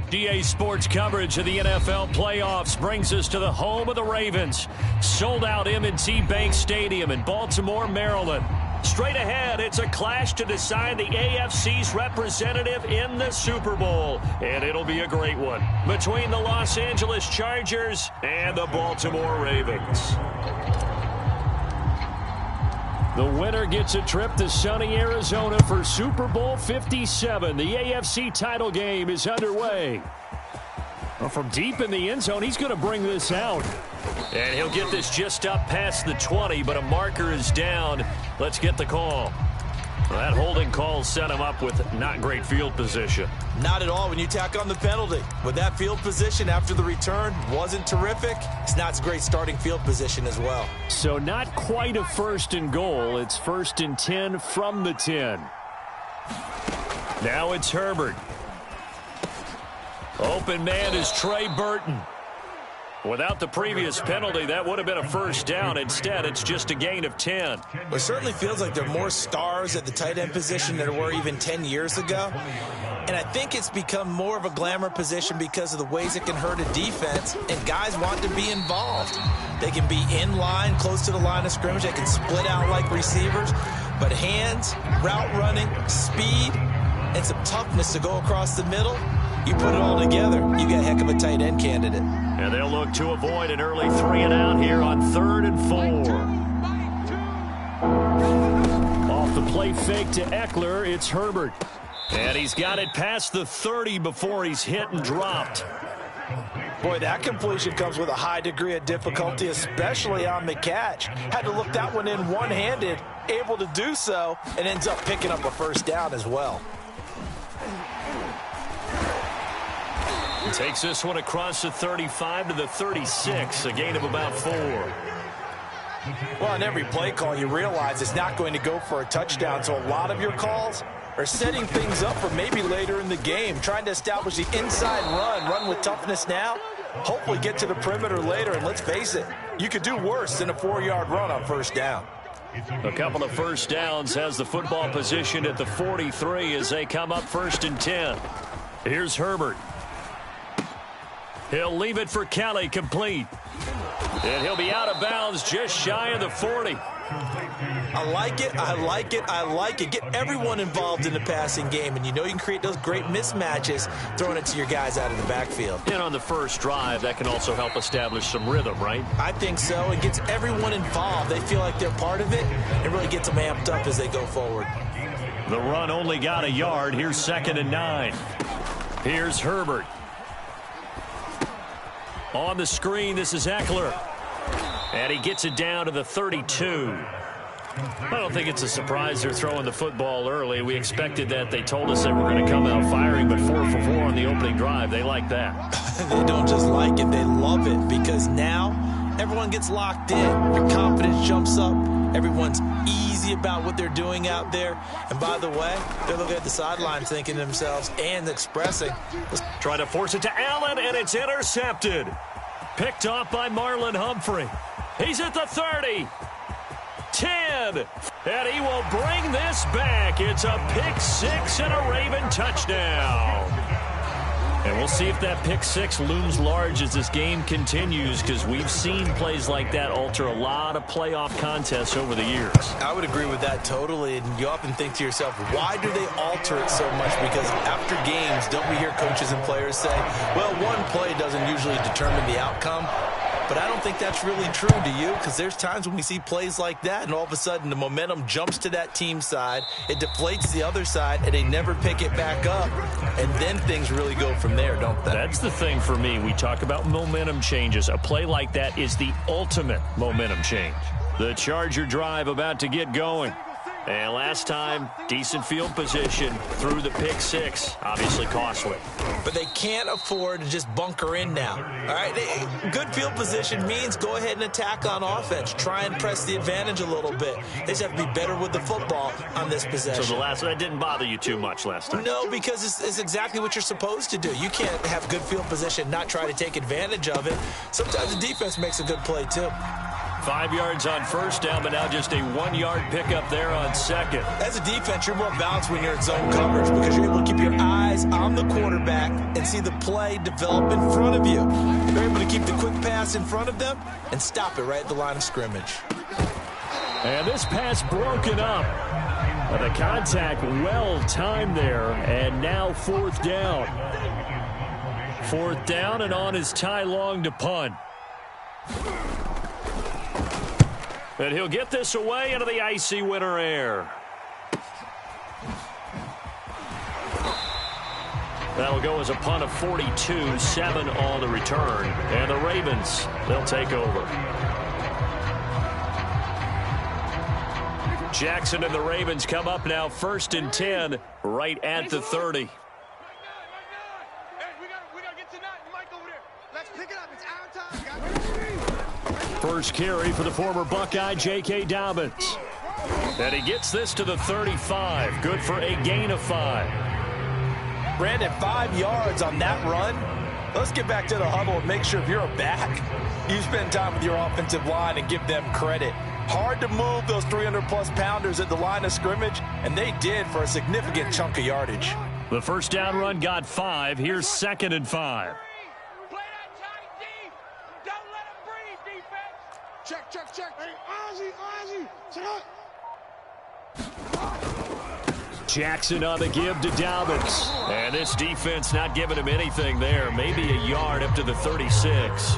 GA Sports coverage of the NFL playoffs brings us to the home of the Ravens. Sold out M&T Bank Stadium in Baltimore, Maryland. Straight ahead, it's a clash to decide the AFC's representative in the Super Bowl. And it'll be a great one between the Los Angeles Chargers and the Baltimore Ravens. The winner gets a trip to sunny Arizona for Super Bowl 57. The AFC title game is underway. Well, from deep in the end zone, he's going to bring this out. And he'll get this just up past the 20, but a marker is down. Let's get the call. Well, that holding call set him up with not great field position. Not at all when you tack on the penalty. With that field position after the return wasn't terrific, it's not a great starting field position as well. So not quite a first and goal. It's first and 10 from the 10. Now it's Herbert. Open man is Trey Burton. Without the previous penalty, that would have been a first down. Instead, it's just a gain of 10. It certainly feels like there are more stars at the tight end position than there were even 10 years ago. And I think it's become more of a glamour position because of the ways it can hurt a defense, and guys want to be involved. They can be in line, close to the line of scrimmage. They can split out like receivers. But hands, route running, speed, and some toughness to go across the middle, you put it all together, you got a heck of a tight end candidate. And they'll look to avoid an early 3 and out here on 3rd and 4. Off the play fake to Eckler, it's Herbert. And he's got it past the 30 before he's hit and dropped. Boy, that completion comes with a high degree of difficulty, especially on the catch. Had to look that one in one-handed, able to do so, and ends up picking up a first down as well. Takes this one across the 35 to the 36, a gain of about 4. Well, on every play call, you realize it's not going to go for a touchdown, so a lot of your calls are setting things up for maybe later in the game, trying to establish the inside run with toughness now, hopefully get to the perimeter later, and let's face it, you could do worse than a 4-yard run on first down. A couple of first downs, has the football position at the 43 as they come up 1st and 10. Here's Herbert. He'll leave it for Kelly, complete. And he'll be out of bounds just shy of the 40. I like it, I like it, I like it. Get everyone involved in the passing game, and you know you can create those great mismatches throwing it to your guys out of the backfield. And on the first drive, that can also help establish some rhythm, right? I think so. It gets everyone involved. They feel like they're part of it, and really gets them amped up as they go forward. The run only got a yard. Here's 2nd and 9. Here's Herbert. On the screen, this is Eckler. And he gets it down to the 32. I don't think it's a surprise they're throwing the football early. We expected that. They told us they were going to come out firing, but 4 for 4 on the opening drive. They like that. They don't just like it, they love it, because now everyone gets locked in. Your confidence jumps up. Everyone's easy about what they're doing out there. And by the way, they're looking at the sideline thinking to themselves and expressing. Trying to force it to Allen, and it's intercepted. Picked off by Marlon Humphrey. He's at the 30. 10. And he will bring this back. It's a pick 6 and a Raven touchdown. And we'll see if that pick 6 looms large as this game continues, because we've seen plays like that alter a lot of playoff contests over the years. I would agree with that totally, and you often think to yourself, why do they alter it so much? Because after games, don't we hear coaches and players say, well, one play doesn't usually determine the outcome? But I don't think that's really true, do you? Because there's times when we see plays like that, and all of a sudden the momentum jumps to that team side, it deflates the other side, and they never pick it back up. And then things really go from there, don't they? That's the thing for me. We talk about momentum changes. A play like that is the ultimate momentum change. The Charger drive about to get going. And last time, decent field position through the pick 6. Obviously costly. But they can't afford to just bunker in now. All right, good field position means go ahead and attack on offense. Try and press the advantage a little bit. They just have to be better with the football on this possession. So that didn't bother you too much last time? No, because it's exactly what you're supposed to do. You can't have good field position, not try to take advantage of it. Sometimes the defense makes a good play too. 5 yards on first down, but now just a 1-yard pickup there on second. As a defense, you're more balanced when you're in zone coverage because you're able to keep your eyes on the quarterback and see the play develop in front of you. You're able to keep the quick pass in front of them and stop it right at the line of scrimmage. And this pass broken up. The contact well timed there, and now 4th down. 4th down, and on is Ty Long to punt. And he'll get this away into the icy winter air. That'll go as a punt of 42, 7 on the return. And the Ravens, they'll take over. Jackson and the Ravens come up now 1st and 10, right at the 30. First carry for the former Buckeye, J.K. Dobbins. And he gets this to the 35. Good for a gain of 5. Brandon, 5 yards on that run. Let's get back to the huddle and make sure if you're a back, you spend time with your offensive line and give them credit. Hard to move those 300-plus pounders at the line of scrimmage, and they did for a significant chunk of yardage. The first down run got 5. Here's 2nd and 5. Check. Hey, Ozzie, check out. Jackson on the give to Dobbins. And this defense not giving him anything there. Maybe a yard up to the 36.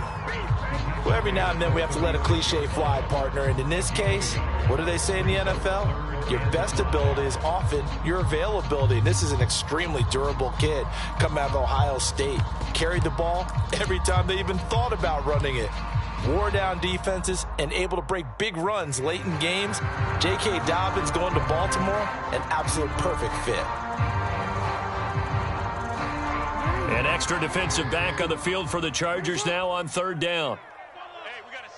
Well, every now and then we have to let a cliche fly, partner. And in this case, what do they say in the NFL? Your best ability is often your availability. And this is an extremely durable kid coming out of Ohio State. Carried the ball every time they even thought about running it. Wore down defenses and able to break big runs late in games. J.K. Dobbins going to Baltimore, an absolute perfect fit. An extra defensive back on the field for the Chargers now on 3rd down. Hey, we got a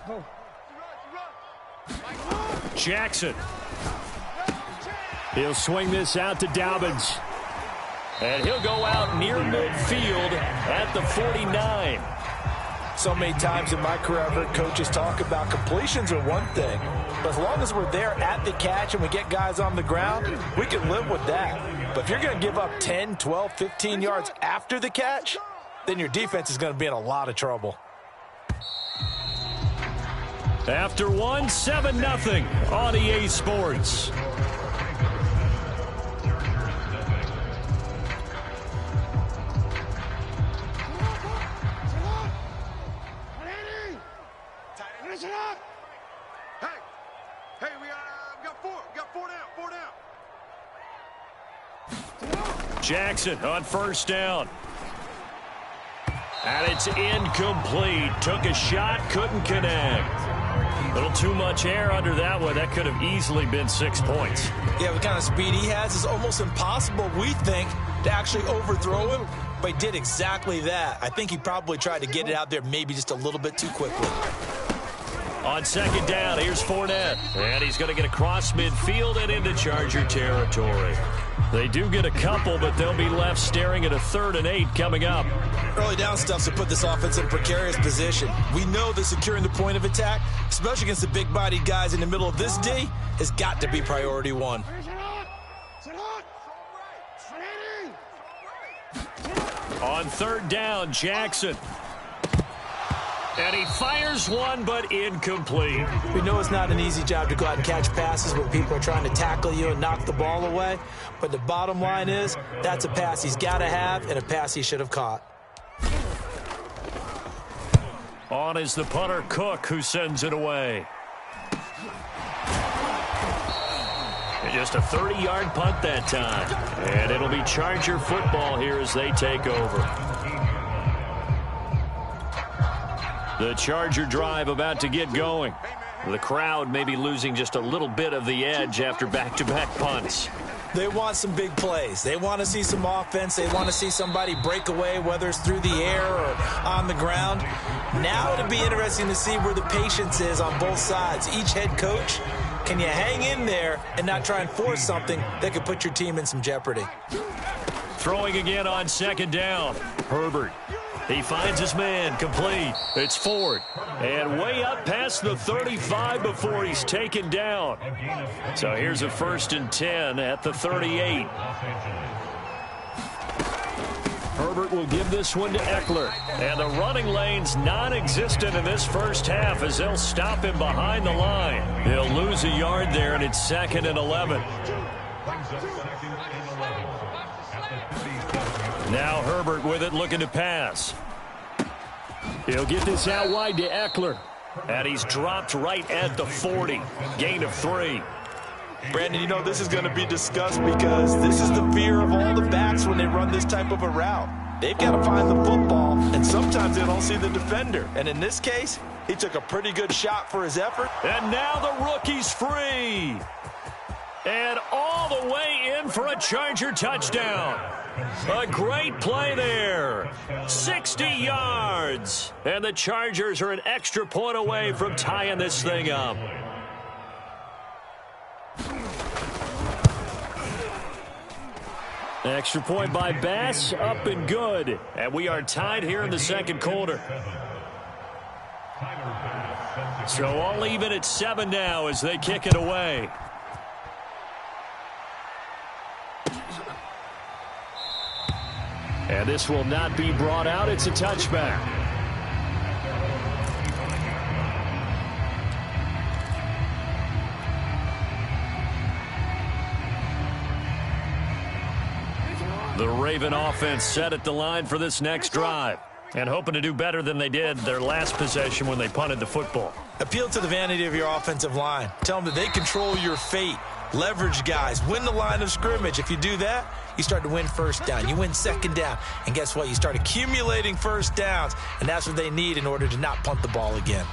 seal. Jackson. He'll swing this out to Dobbins. And he'll go out near midfield at the 49. So many times in my career, I've heard coaches talk about completions are one thing, but as long as we're there at the catch and we get guys on the ground, we can live with that. But if you're going to give up 10, 12, 15 yards after the catch, then your defense is going to be in a lot of trouble. After 1, 7-0 on EA Sports. Hey, we got 4. We got 4 down. Jackson on 1st down. And it's incomplete. Took a shot, couldn't connect. A little too much air under that one. That could have easily been 6 points. Yeah, the kind of speed he has is almost impossible, we think, to actually overthrow him. But he did exactly that. I think he probably tried to get it out there maybe just a little bit too quickly. On 2nd down, here's Fournette. And he's going to get across midfield and into Charger territory. They do get a couple, but they'll be left staring at a 3rd and 8 coming up. Early down stuff's to put this offense in a precarious position. We know that securing the point of attack, especially against the big-bodied guys in the middle of this D, has got to be priority 1. On 3rd down, Jackson. And he fires one, but incomplete. We know it's not an easy job to go out and catch passes when people are trying to tackle you and knock the ball away. But the bottom line is, that's a pass he's got to have and a pass he should have caught. On is the punter, Cook, who sends it away. And just a 30-yard punt that time. And it'll be Charger football here as they take over. The Charger drive about to get going. The crowd may be losing just a little bit of the edge after back-to-back punts. They want some big plays. They want to see some offense. They want to see somebody break away, whether it's through the air or on the ground. Now it'll be interesting to see where the patience is on both sides. Each head coach, can you hang in there and not try and force something that could put your team in some jeopardy? Throwing again on 2nd down. Herbert. He finds his man, complete. It's Ford. And way up past the 35 before he's taken down. So here's a 1st and 10 at the 38. Herbert will give this one to Eckler. And the running lane's non-existent in this first half as they'll stop him behind the line. He'll lose a yard there, and it's 2nd and 11. Now Herbert with it, looking to pass. He'll get this out wide to Eckler. And he's dropped right at the 40. Gain of 3. Brandon, you know, this is going to be discussed because this is the fear of all the backs when they run this type of a route. They've got to find the football, and sometimes they don't see the defender. And in this case, he took a pretty good shot for his effort. And now the rookie's free. And all the way in for a Charger touchdown. A great play there. 60 yards. And the Chargers are an extra point away from tying this thing up. Extra point by Bass, up and good. And we are tied here in the second quarter. So all even at 7 now as they kick it away. And this will not be brought out. It's a touchback. The Raven offense set at the line for this next drive. And hoping to do better than they did their last possession when they punted the football. Appeal to the vanity of your offensive line. Tell them that they control your fate. Leverage guys. Win the line of scrimmage. If you do that, you start to win first down. You win second down. And guess what? You start accumulating first downs. And that's what they need in order to not punt the ball again.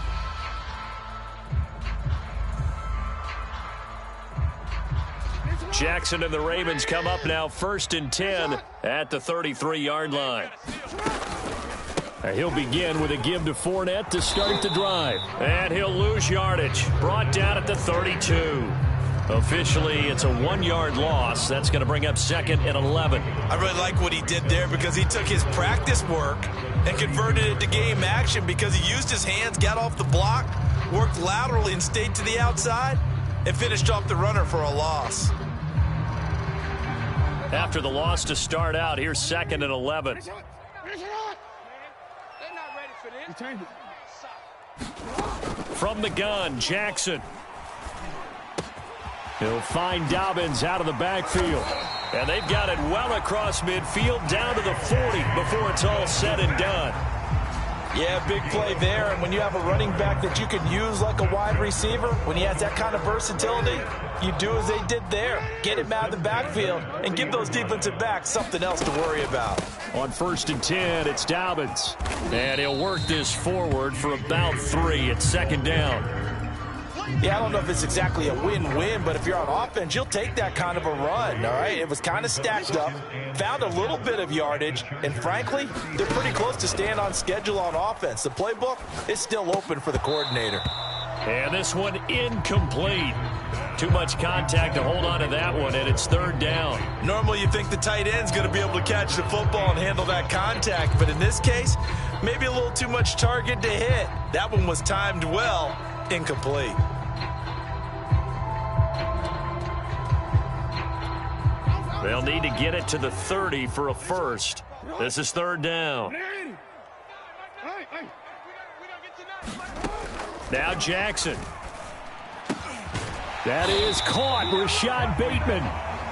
Jackson and the Ravens come up now 1st and 10 at the 33-yard line. He'll begin with a give to Fournette to start the drive. And he'll lose yardage. Brought down at the 32. Officially, it's a 1-yard loss. That's going to bring up 2nd and 11. I really like what he did there because he took his practice work and converted it to game action because he used his hands, got off the block, worked laterally and stayed to the outside, and finished off the runner for a loss. After the loss to start out, here's 2nd and 11. From the gun, Jackson. He'll find Dobbins out of the backfield. And they've got it well across midfield down to the 40 before it's all said and done. Yeah, big play there. And when you have a running back that you can use like a wide receiver, when he has that kind of versatility, you do as they did there. Get him out of the backfield and give those defensive backs something else to worry about. On 1st and 10, it's Dobbins. And he'll work this forward for about 3 at 2nd down. Yeah, I don't know if it's exactly a win-win, but if you're on offense, you'll take that kind of a run, all right? It was kind of stacked up, found a little bit of yardage, and frankly, they're pretty close to staying on schedule on offense. The playbook is still open for the coordinator. And this one incomplete. Too much contact to hold on to that one, and it's 3rd down. Normally you think the tight end's going to be able to catch the football and handle that contact, but in this case, maybe a little too much target to hit. That one was timed well, incomplete. They'll need to get it to the 30 for a first. This is 3rd down. Now Jackson. That is caught, Rashad Bateman.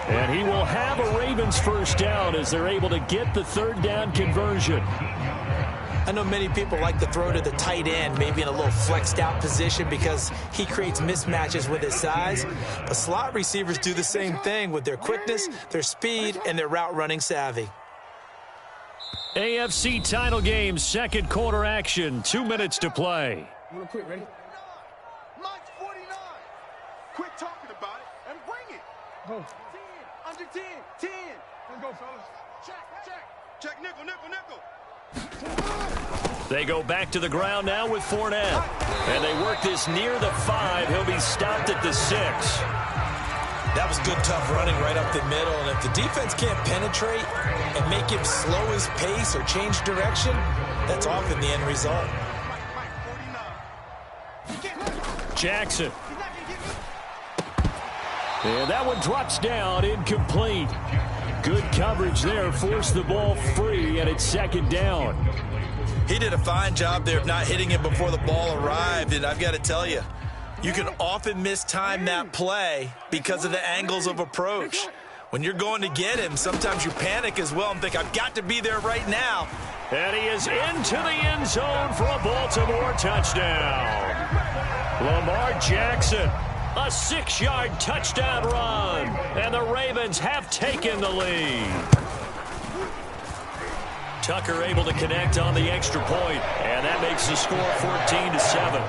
And he will have a Ravens first down as they're able to get the 3rd down conversion. I know many people like to throw to the tight end, maybe in a little flexed out position because he creates mismatches with his size. But slot receivers do the same thing with their quickness, their speed, and their route running savvy. AFC title game, 2nd quarter action, 2 minutes to play. Real quick, ready? Mike's 49. Quit talking about it and bring it. Go. 10, under 10, 10. Let's go, fellas. Check, nickel, nickel, nickel. They go back to the ground now with Fournette. And they work this near the 5. He'll be stopped at the 6. That was good, tough running right up the middle. And if the defense can't penetrate and make him slow his pace or change direction, that's often the end result. Jackson. And that one drops down, incomplete. Good coverage there, forced the ball free, and it's second down. He did a fine job there of not hitting it before the ball arrived, and I've got to tell you, you can often mistime that play because of the angles of approach. When you're going to get him, sometimes you panic as well and think, I've got to be there right now. And he is into the end zone for a Baltimore touchdown. Lamar Jackson, a 6-yard touchdown run, and the Ravens have taken the lead. Tucker able to connect on the extra point, and that makes the score 14-7.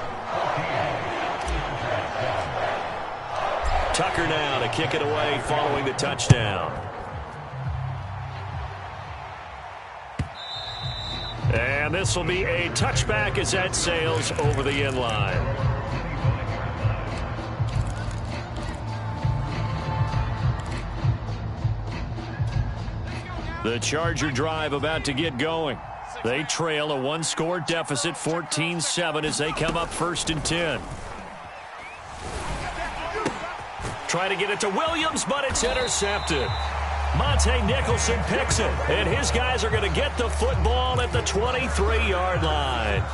Tucker now to kick it away following the touchdown. And this will be a touchback as that sails over the end line. The Charger drive about to get going. They trail a one-score deficit, 14-7, as they come up 1st and 10. Try to get it to Williams, but it's intercepted. Monte Nicholson picks it, and his guys are going to get the football at the 23-yard line.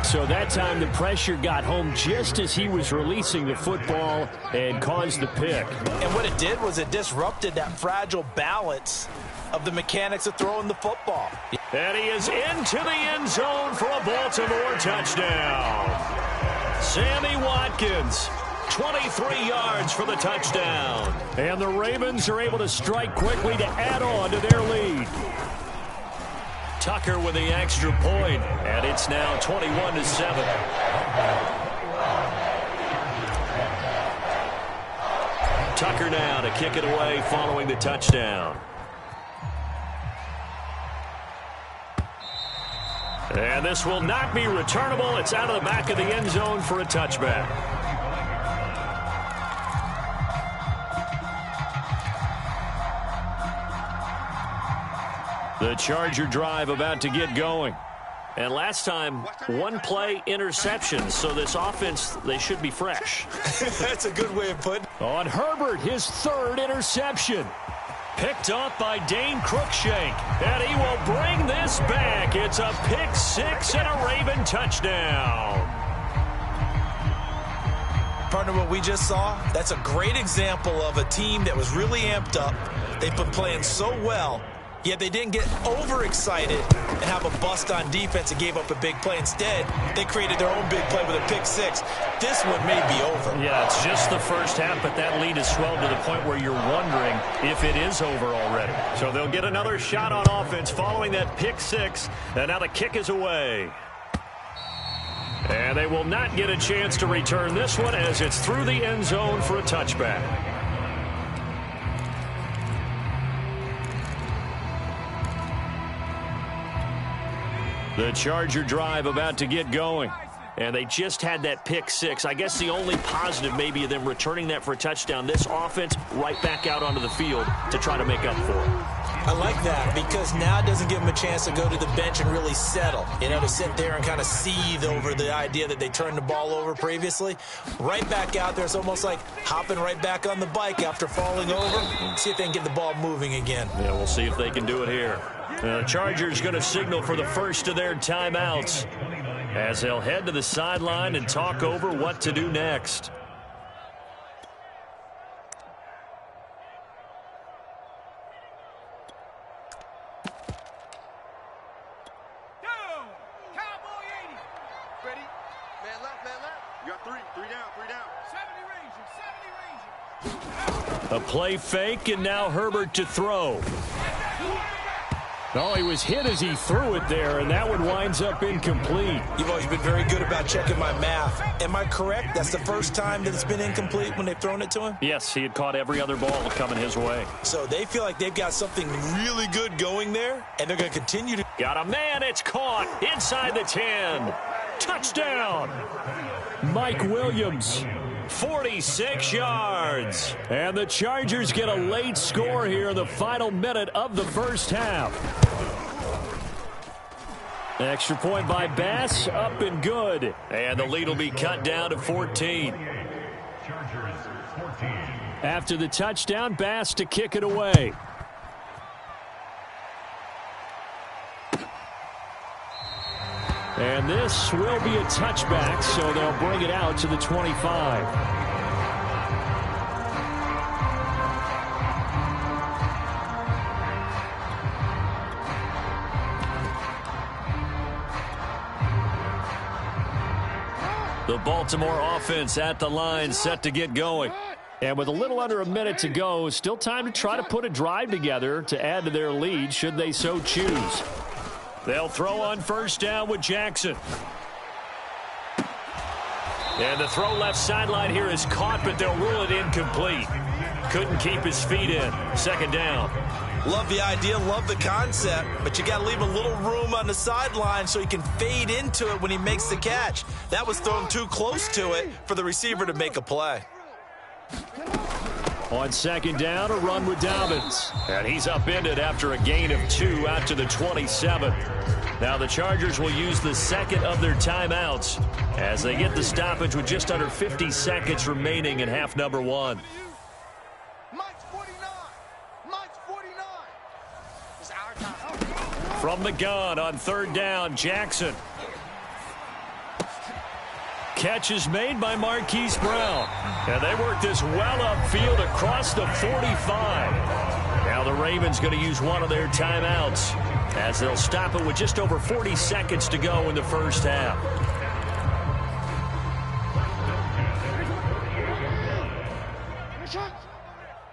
So that time the pressure got home just as he was releasing the football and caused the pick. And what it did was it disrupted that fragile balance of the mechanics of throwing the football. And he is into the end zone for a Baltimore touchdown. Sammy Watkins, 23 yards for the touchdown. And the Ravens are able to strike quickly to add on to their lead. Tucker with the extra point, and it's now 21-7. Tucker now to kick it away following the touchdown. And this will not be returnable. It's out of the back of the end zone for a touchback. The Charger drive about to get going. And last time, one play interception. So this offense, they should be fresh. That's a good way of putting it. On Herbert, his 3rd interception. Picked off by Dane Cruikshank. And he will bring this back. It's a pick 6 and a Raven touchdown. Partner, what we just saw, that's a great example of a team that was really amped up. They've been playing so well, yet they didn't get overexcited and have a bust on defense and gave up a big play. Instead, they created their own big play with a pick 6. This one may be over. Yeah, it's just the first half, but that lead has swelled to the point where you're wondering if it is over already. So they'll get another shot on offense following that pick 6, and now the kick is away. And they will not get a chance to return this one as it's through the end zone for a touchback. The Charger drive about to get going. And they just had that pick 6. I guess the only positive maybe of them returning that for a touchdown. This offense right back out onto the field to try to make up for it. I like that because now it doesn't give them a chance to go to the bench and really settle. You know, to sit there and kind of seethe over the idea that they turned the ball over previously. Right back out there. It's almost like hopping right back on the bike after falling over. See if they can get the ball moving again. Yeah, we'll see if they can do it here. The Chargers going to signal for the first of their timeouts as they'll head to the sideline and talk over what to do next. Ready? Man left, man left. You got 3 down. 70 range. A play fake, and now Herbert to throw. Oh, he was hit as he threw it there, and that one winds up incomplete. You've always been very good about checking my math. Am I correct? That's the first time that it's been incomplete when they've thrown it to him? Yes, he had caught every other ball coming his way. So they feel like they've got something really good going there, and they're going to continue to. Got a man, it's caught inside the 10. Touchdown. Mike Williams, 46 yards. And the Chargers get a late score here in the final minute of the first half. Extra point by Bass, up and good. And the lead will be cut down to 14. After the touchdown, Bass to kick it away. And this will be a touchback, so they'll bring it out to the 25. The Baltimore offense at the line, set to get going. And with a little under a minute to go, still time to try to put a drive together to add to their lead should they so choose. They'll throw on first down with Jackson. And the throw left sideline here is caught, but they'll rule it incomplete. Couldn't keep his feet in. Second down. Love the idea, love the concept, but you got to leave a little room on the sideline so he can fade into it when he makes the catch. That was thrown too close to it for the receiver to make a play. On second down, a run with Dobbins. And he's upended after a gain of 2 out to the 27. Now the Chargers will use the second of their timeouts as they get the stoppage with just under 50 seconds remaining in half number 1. From the gun on third down, Jackson. Catch is made by Marquise Brown. And they work this well upfield across the 45. Now the Ravens going to use one of their timeouts as they'll stop it with just over 40 seconds to go in the first half.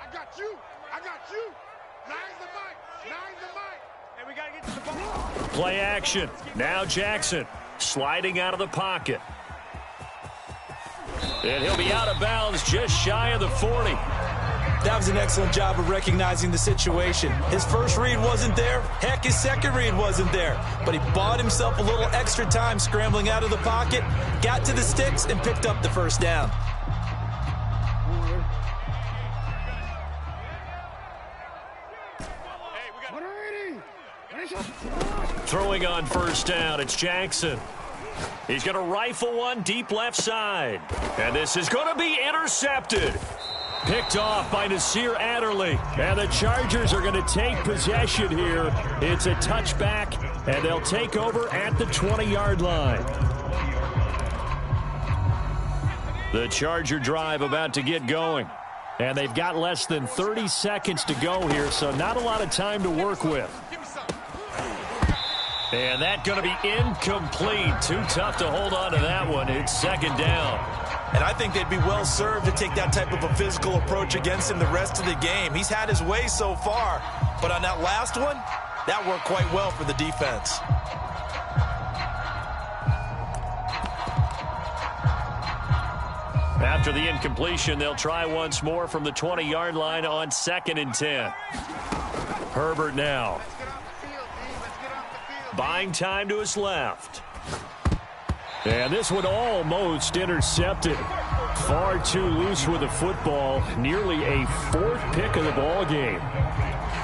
I got you. Nine's the mic. And we got to get to the ball. Play action. Now Jackson sliding out of the pocket. And he'll be out of bounds just shy of the 40. That was an excellent job of recognizing the situation. His first read wasn't there. Heck, his second read wasn't there. But he bought himself a little extra time scrambling out of the pocket, got to the sticks, and picked up the first down. Throwing on first down, it's Jackson. He's going to rifle one deep left side. And this is going to be intercepted. Picked off by Nasir Adderley. And the Chargers are going to take possession here. It's a touchback, and they'll take over at the 20-yard line. The Charger drive about to get going. And they've got less than 30 seconds to go here, so not a lot of time to work with. And that's going to be incomplete. Too tough to hold on to that one. It's second down. And I think they'd be well served to take that type of a physical approach against him the rest of the game. He's had his way so far, but on that last one, that worked quite well for the defense. After the incompletion, they'll try once more from the 20-yard line on 2nd and 10. Herbert now. Buying time to his left. And this one almost intercepted. Far too loose with the football. Nearly a 4th pick of the ball game.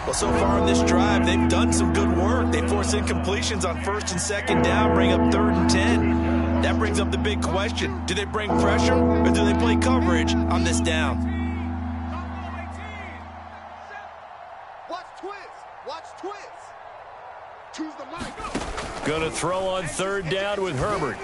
Well, so far in this drive, they've done some good work. They force incompletions on 1st and 2nd down, bring up 3rd and 10. That brings up the big question. Do they bring pressure or do they play coverage on this down? Watch twist. Choose the mic. Going to throw on 3rd down with Herbert.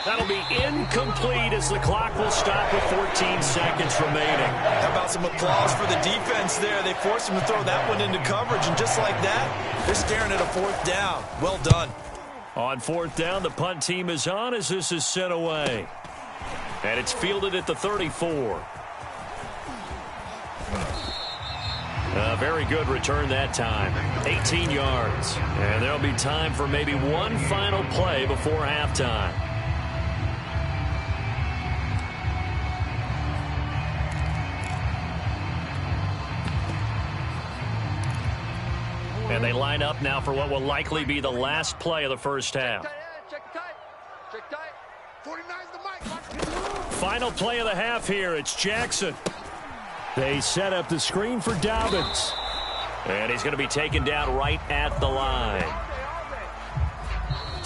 That'll be incomplete as the clock will stop with 14 seconds remaining. How about some applause for the defense there? They forced him to throw that one into coverage, and just like that, they're staring at a 4th down. Well done. On 4th down, the punt team is on as this is sent away. And it's fielded at the 34. A very good return that time. 18 yards. And there'll be time for maybe one final play before halftime. And they line up now for what will likely be the last play of the first half. Check tight. 49's the mic. Final play of the half here. It's Jackson. They set up the screen for Dobbins. And he's going to be taken down right at the line.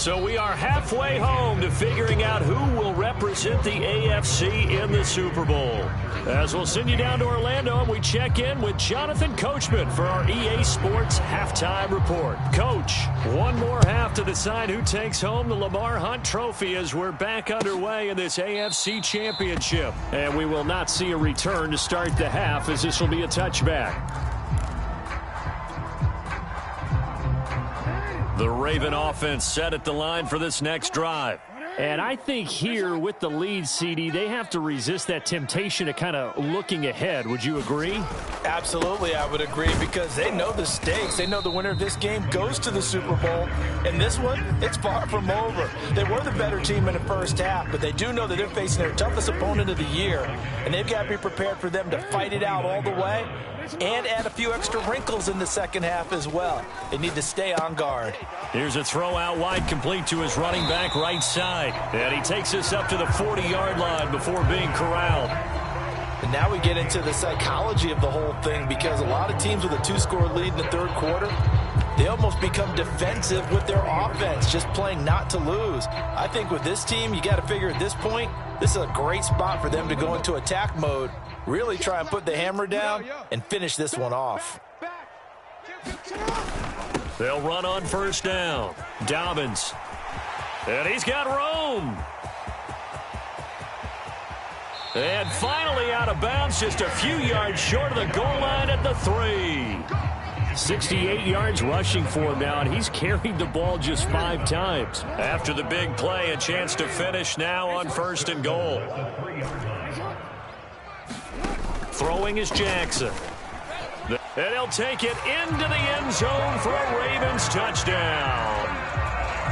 So we are halfway home to figuring out who will represent the AFC in the Super Bowl. As we'll send you down to Orlando, and we check in with Jonathan Coachman for our EA Sports Halftime Report. Coach, one more half to decide who takes home the Lamar Hunt Trophy as we're back underway in this AFC Championship. And we will not see a return to start the half, as this will be a touchback. The Raven offense set at the line for this next drive. And I think here with the lead, CD, they have to resist that temptation to kind of looking ahead. Would you agree? Absolutely, I would agree, because they know the stakes. They know the winner of this game goes to the Super Bowl. And this one, it's far from over. They were the better team in the first half, but they do know that they're facing their toughest opponent of the year. And they've got to be prepared for them to fight it out all the way and add a few extra wrinkles in the second half as well. They need to stay on guard. Here's a throw out wide, complete to his running back right side. And he takes us up to the 40-yard line before being corralled. And now we get into the psychology of the whole thing, because a lot of teams with a 2-score lead in the third quarter, they almost become defensive with their offense, just playing not to lose. I think with this team, you got to figure at this point, this is a great spot for them to go into attack mode, really try and put the hammer down and finish this one off. They'll run on first down. Dobbins. And he's got room. And finally out of bounds, just a few yards short of the goal line at the 3. 68 yards rushing for him now, and he's carried the ball just 5 times. After the big play, a chance to finish now on first and goal. Throwing is Jackson. And he'll take it into the end zone for a Ravens touchdown.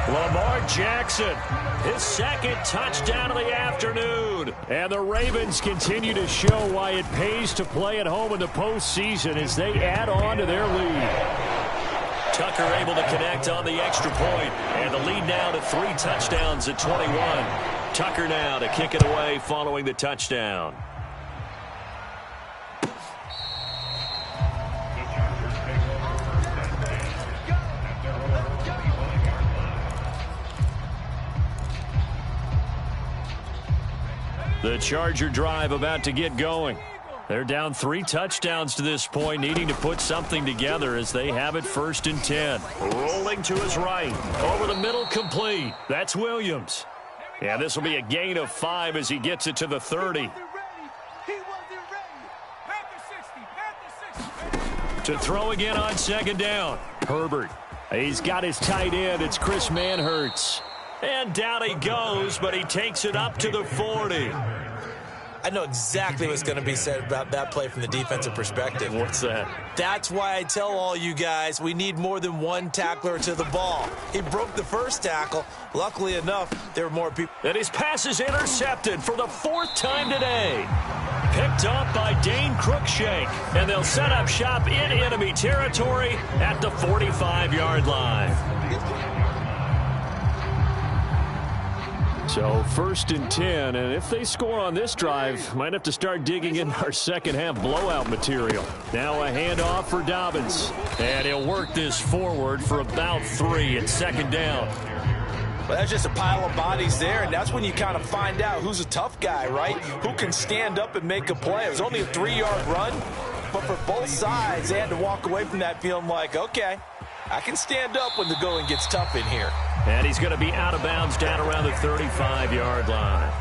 Lamar Jackson, his second touchdown of the afternoon. And the Ravens continue to show why it pays to play at home in the postseason as they add on to their lead. Tucker able to connect on the extra point, and the lead now to 3 touchdowns at 21. Tucker now to kick it away following the touchdown. The Charger drive about to get going. They're down 3 touchdowns to this point, needing to put something together as they have it 1st and 10. Rolling to his right. Over the middle, complete. That's Williams. And this will be a gain of 5 as he gets it to the 30. To throw again on second down. Herbert. He's got his tight end. It's Chris Manhertz. And down he goes, but he takes it up to the 40. I know exactly what's going to be said about that play from the defensive perspective. What's that? That's why I tell all you guys we need more than one tackler to the ball. He broke the first tackle. Luckily enough, there were more people. And his pass is intercepted for the 4th time today. Picked up by Dane Cruikshank. And they'll set up shop in enemy territory at the 45-yard line. So 1st and 10, and if they score on this drive, might have to start digging in our second half blowout material. Now a handoff for Dobbins, and he'll work this forward for about 3 at second down. Well, that's just a pile of bodies there, and that's when you kind of find out who's a tough guy, right? Who can stand up and make a play. It was only a 3-yard run, but for both sides, they had to walk away from that feeling like, okay, I can stand up when the going gets tough in here. And he's going to be out of bounds down around the 35-yard line.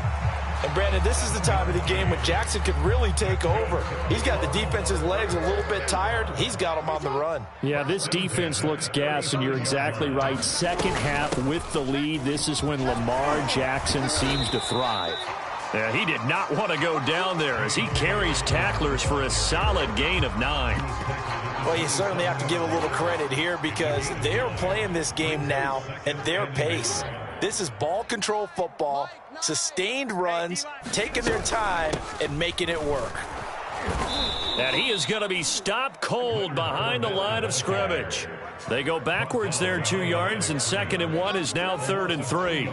And, Brandon, this is the time of the game when Jackson could really take over. He's got the defense's legs a little bit tired. He's got them on the run. Yeah, this defense looks gassed, and you're exactly right. Second half with the lead, this is when Lamar Jackson seems to thrive. Yeah, he did not want to go down there as he carries tacklers for a solid gain of 9. Well, you certainly have to give a little credit here because they're playing this game now at their pace. This is ball control football, sustained runs, taking their time and making it work. And he is going to be stopped cold behind the line of scrimmage. They go backwards there 2 yards, and 2nd and 1 is now 3rd and 3.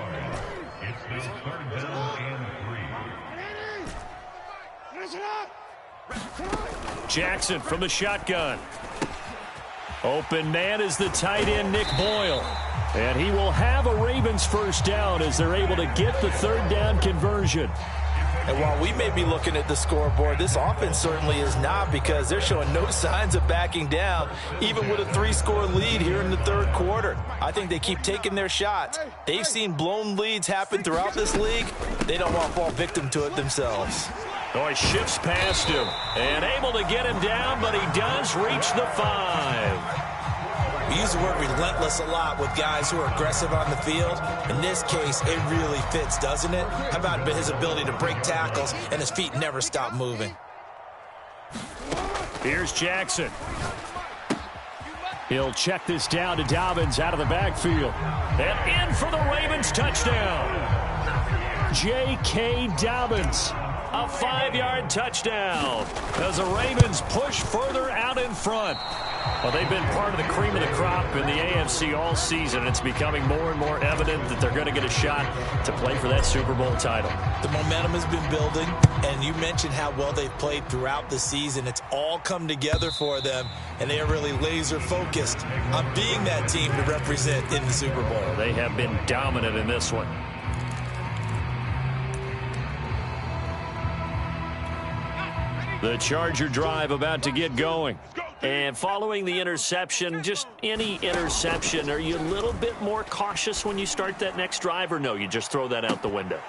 Jackson from the shotgun. Open man is the tight end, Nick Boyle. And he will have a Ravens first down as they're able to get the third down conversion. And while we may be looking at the scoreboard, this offense certainly is not, because they're showing no signs of backing down, even with a 3-score lead here in the third quarter. I think they keep taking their shots. They've seen blown leads happen throughout this league. They don't want to fall victim to it themselves. Oh, he shifts past him and able to get him down, but he does reach the 5. We use the word relentless a lot with guys who are aggressive on the field. In this case, it really fits, doesn't it? How about his ability to break tackles and his feet never stop moving? Here's Jackson. He'll check this down to Dobbins out of the backfield. And in for the Ravens touchdown. J.K. Dobbins. A 5-yard touchdown as the Ravens push further out in front. Well, they've been part of the cream of the crop in the AFC all season. It's becoming more and more evident that they're going to get a shot to play for that Super Bowl title. The momentum has been building, and you mentioned how well they've played throughout the season. It's all come together for them, and they are really laser-focused on being that team to represent in the Super Bowl. They have been dominant in this one. The Charger drive about to get going. And following the interception, just any interception, are you a little bit more cautious when you start that next drive, or no, you just throw that out the window?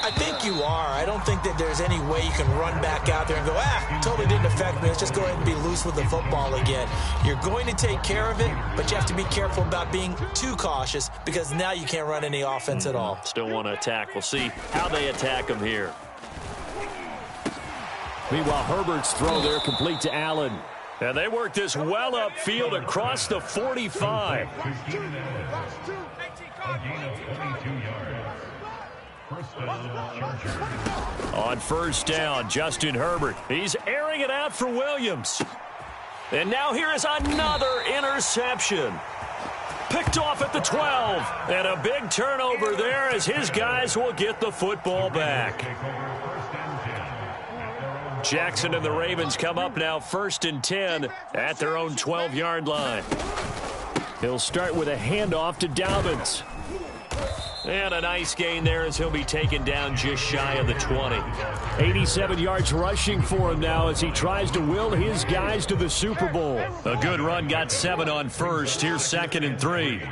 I think you are. I don't think that there's any way you can run back out there and go, totally didn't affect me. Let's just go ahead and be loose with the football again. You're going to take care of it, but you have to be careful about being too cautious, because now you can't run any offense at all. Still want to attack. We'll see how they attack them here. Meanwhile, Herbert's throw there complete to Allen. And they work this well upfield across the 45. On first down, Justin Herbert. He's airing it out for Williams. And now here is another interception. Picked off at the 12. And a big turnover there as his guys will get the football back. Jackson and the Ravens come up now 1st and 10 at their own 12-yard line. He'll start with a handoff to Dobbins. And a nice gain there as he'll be taken down just shy of the 20. 87 yards rushing for him now as he tries to will his guys to the Super Bowl. A good run, got 7 on first. Here's 2nd and 3.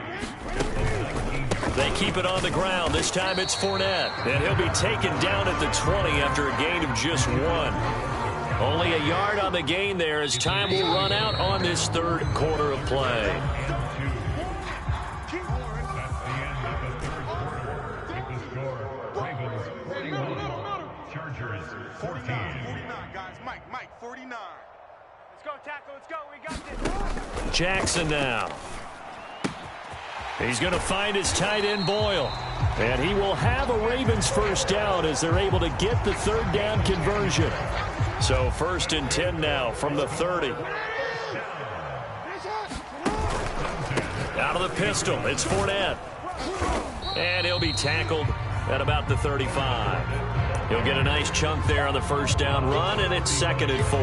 They keep it on the ground. This time it's Fournette. And he'll be taken down at the 20 after a gain of just 1. Only a yard on the gain there as time will run out on this third quarter of play. Chargers 14. 49, guys. Mike, 49. Let's go, tackle. Let's go. We got this. Jackson now. He's going to find his tight end, Boyle. And he will have a Ravens first down as they're able to get the third down conversion. So 1st and 10 now from the 30. Out of the pistol, it's Fournette. And he'll be tackled at about the 35. He'll get a nice chunk there on the first down run, and it's 2nd and 4.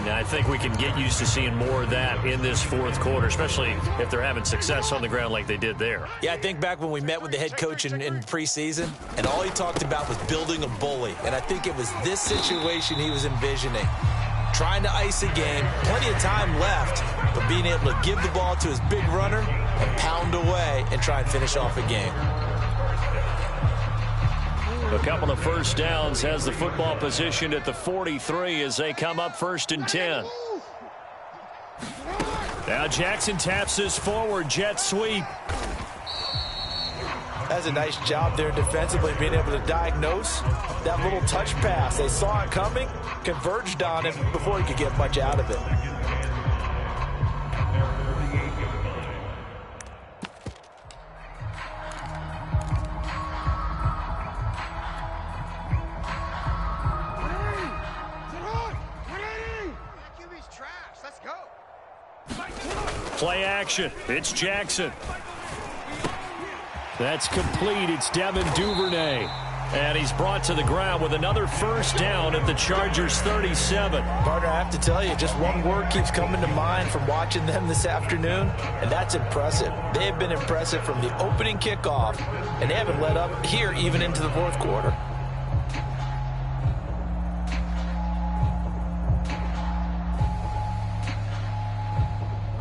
Now, I think we can get used to seeing more of that in this fourth quarter, especially if they're having success on the ground like they did there. Yeah, I think back when we met with the head coach in preseason, and all he talked about was building a bully. And I think it was this situation he was envisioning. Trying to ice a game, plenty of time left, but being able to give the ball to his big runner and pound away and try and finish off a game. A couple of first downs, has the football positioned at the 43 as they come up 1st and 10. Now Jackson taps this forward, jet sweep. That's a nice job there defensively, being able to diagnose that little touch pass. They saw it coming, converged on it before he could get much out of it. Play action. It's Jackson. That's complete. It's Devin Duvernay. And he's brought to the ground with another first down at the Chargers 37. Partner, I have to tell you, just one word keeps coming to mind from watching them this afternoon, and that's impressive. They have been impressive from the opening kickoff, and they haven't let up here even into the fourth quarter.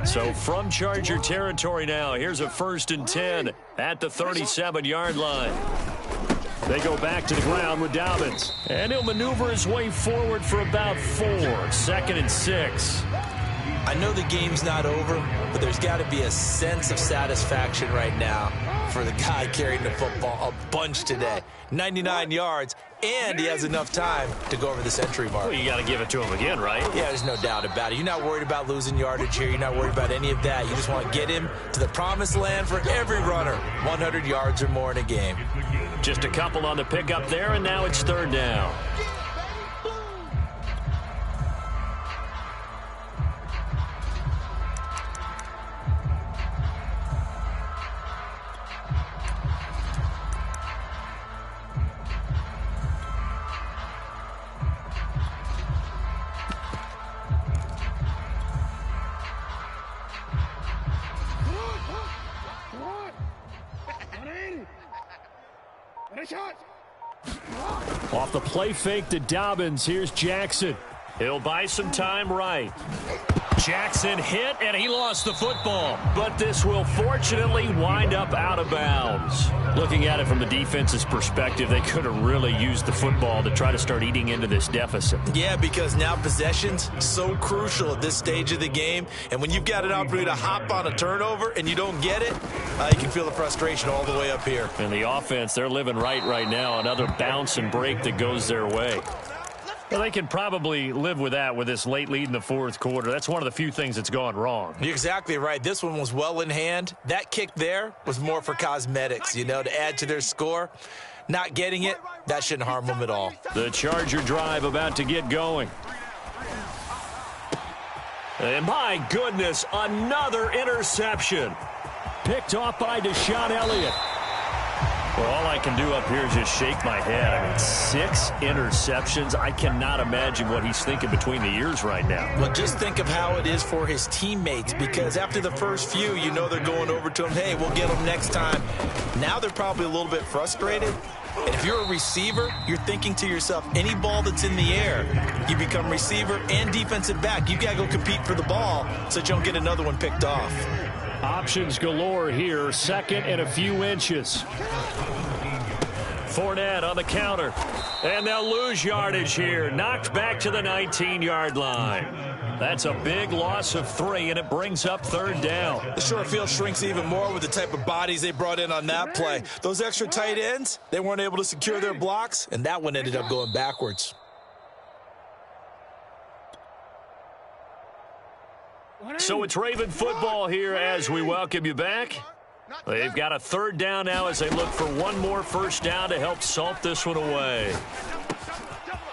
So from Charger territory now, here's a 1st and 10 at the 37-yard line. They go back to the ground with Dobbins. And he'll maneuver his way forward for about 4. 2nd and 6. I know the game's not over, but there's got to be a sense of satisfaction right now for the guy carrying the football a bunch today. 99 yards, and he has enough time to go over the century mark. Well, you got to give it to him again, right? Yeah, there's no doubt about it. You're not worried about losing yardage here. You're not worried about any of that. You just want to get him to the promised land for every runner. 100 yards or more in a game. Just a couple on the pickup there, and now it's 3rd down. Off the play fake to Dobbins, here's Jackson. He'll buy some time right. Jackson hit, and he lost the football. But this will fortunately wind up out of bounds. Looking at it from the defense's perspective, they could have really used the football to try to start eating into this deficit. Yeah, because now possession's so crucial at this stage of the game. And when you've got an opportunity to hop on a turnover and you don't get it, you can feel the frustration all the way up here. And the offense, they're living right now. Another bounce and break that goes their way. Well, they can probably live with that with this late lead in the fourth quarter. That's one of the few things that's gone wrong. You're exactly right. This one was well in hand. That kick there was more for cosmetics, you know, to add to their score. Not getting it, that shouldn't harm them at all. The Charger drive about to get going. And my goodness, another interception. Picked off by Deshaun Elliott. Well, all I can do up here is just shake my head. I mean, 6 interceptions. I cannot imagine what he's thinking between the ears right now. Well, just think of how it is for his teammates, because after the first few, you know they're going over to him, hey, we'll get him next time. Now they're probably a little bit frustrated. And if you're a receiver, you're thinking to yourself, any ball that's in the air, you become receiver and defensive back. You got to go compete for the ball so that you don't get another one picked off. Options galore here. 2nd and a few inches. Fournette on the counter. And they'll lose yardage here. Knocked back to the 19-yard line. That's a big loss of 3, and it brings up 3rd down. The short field shrinks even more with the type of bodies they brought in on that play. Those extra tight ends, they weren't able to secure their blocks, and that one ended up going backwards. So it's Raven football here as we welcome you back. They've got a 3rd down now as they look for one more first down to help salt this one away.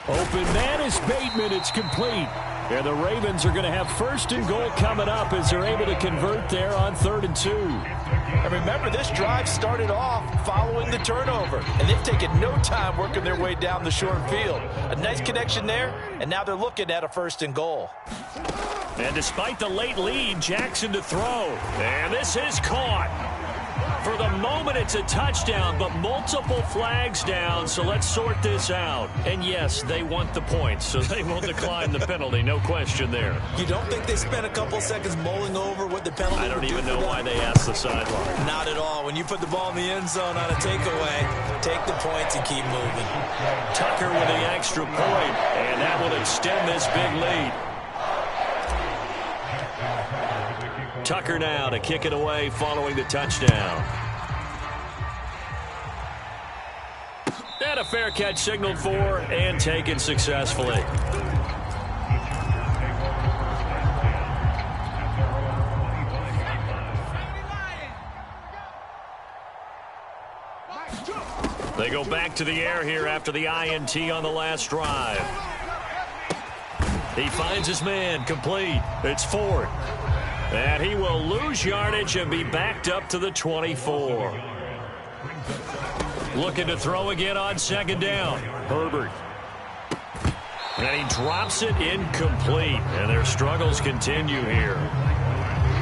Open man is Bateman. It's complete. And the Ravens are going to have 1st and goal coming up as they're able to convert there on 3rd and 2. And remember, this drive started off following the turnover, and they've taken no time working their way down the short field. A nice connection there, and now they're looking at a 1st and goal. And despite the late lead, Jackson to throw. And this is caught. For the moment, it's a touchdown, but multiple flags down, so let's sort this out. And yes, they want the points, so they will decline the penalty, no question there. You don't think they spent a couple seconds mulling over what the penalty I don't even know why they asked the sideline. Not at all. When you put the ball in the end zone on a takeaway, take the points and keep moving. Tucker with the extra point, and that will extend this big lead. Tucker now to kick it away following the touchdown. And a fair catch signaled for and taken successfully. They go back to the air here after the INT on the last drive. He finds his man, complete. It's Ford. And he will lose yardage and be backed up to the 24. Looking to throw again on second down. Herbert. And he drops it incomplete. And their struggles continue here.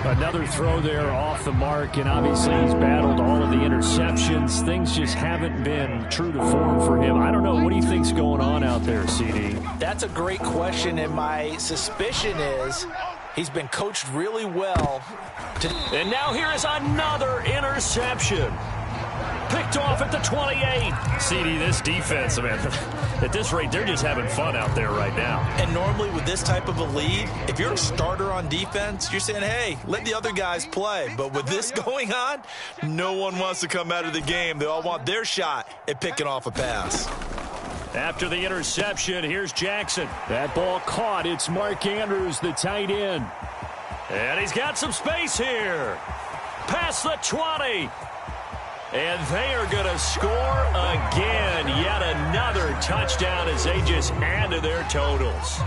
Another throw there off the mark, and obviously he's battled all of the interceptions. Things just haven't been true to form for him. I don't know. What do you think's going on out there, CD? That's a great question, and my suspicion is he's been coached really well. And now here is another interception. Picked off at the 28. CD, this defense, man, at this rate, they're just having fun out there right now. And normally with this type of a lead, if you're a starter on defense, you're saying, hey, let the other guys play. But with this going on, no one wants to come out of the game. They all want their shot at picking off a pass. After the interception, here's Jackson. That ball caught. It's Mark Andrews, the tight end. And he's got some space here. Past the 20. And they are going to score again. Yet another touchdown as they just add to their totals.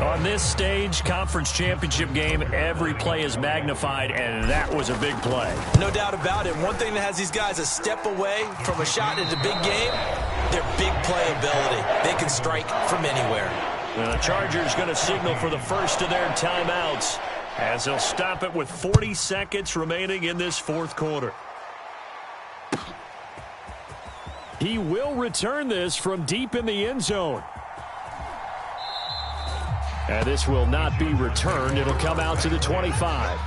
On this stage, conference championship game, every play is magnified, and that was a big play. No doubt about it. One thing that has these guys a step away from a shot at a big game, their big playability. They can strike from anywhere. And the Chargers going to signal for the first of their timeouts, as they'll stop it with 40 seconds remaining in this fourth quarter. He will return this from deep in the end zone. And this will not be returned. It'll come out to the 25.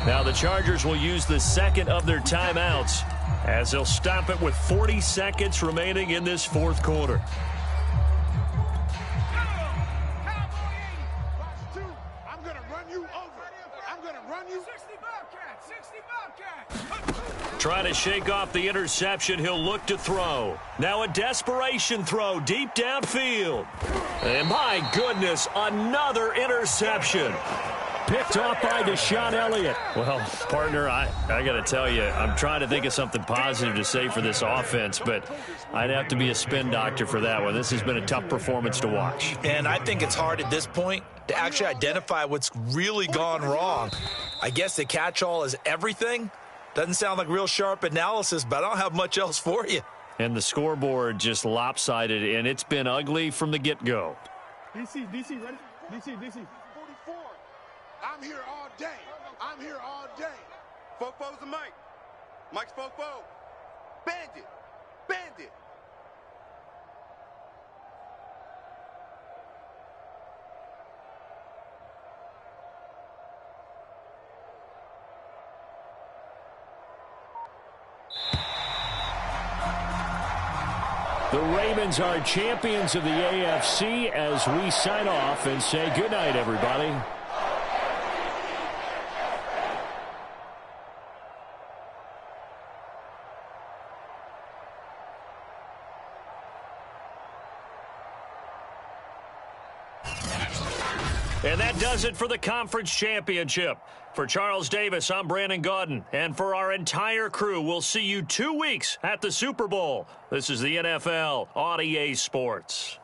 Now the Chargers will use the second of their timeouts, as they'll stop it with 40 seconds remaining in this fourth quarter. Trying to shake off the interception. He'll look to throw. Now a desperation throw deep downfield. And my goodness, another interception. Picked off by Deshaun Elliott. Well, partner, I got to tell you, I'm trying to think of something positive to say for this offense, but I'd have to be a spin doctor for that one. This has been a tough performance to watch. And I think it's hard at this point to actually identify what's really gone wrong. I guess the catch-all is everything. Doesn't sound like real sharp analysis, but I don't have much else for you. And the scoreboard just lopsided, and it's been ugly from the get-go. DC, ready? DC. 44. I'm here all day. I'm here all day. Fofo's the Mike. Mike's Fofo. Bandit. The Ravens are champions of the AFC as we sign off and say goodnight, everybody. And that does it for the conference championship. For Charles Davis, I'm Brandon Gaudin. And for our entire crew, we'll see you 2 weeks at the Super Bowl. This is the NFL on EA Sports.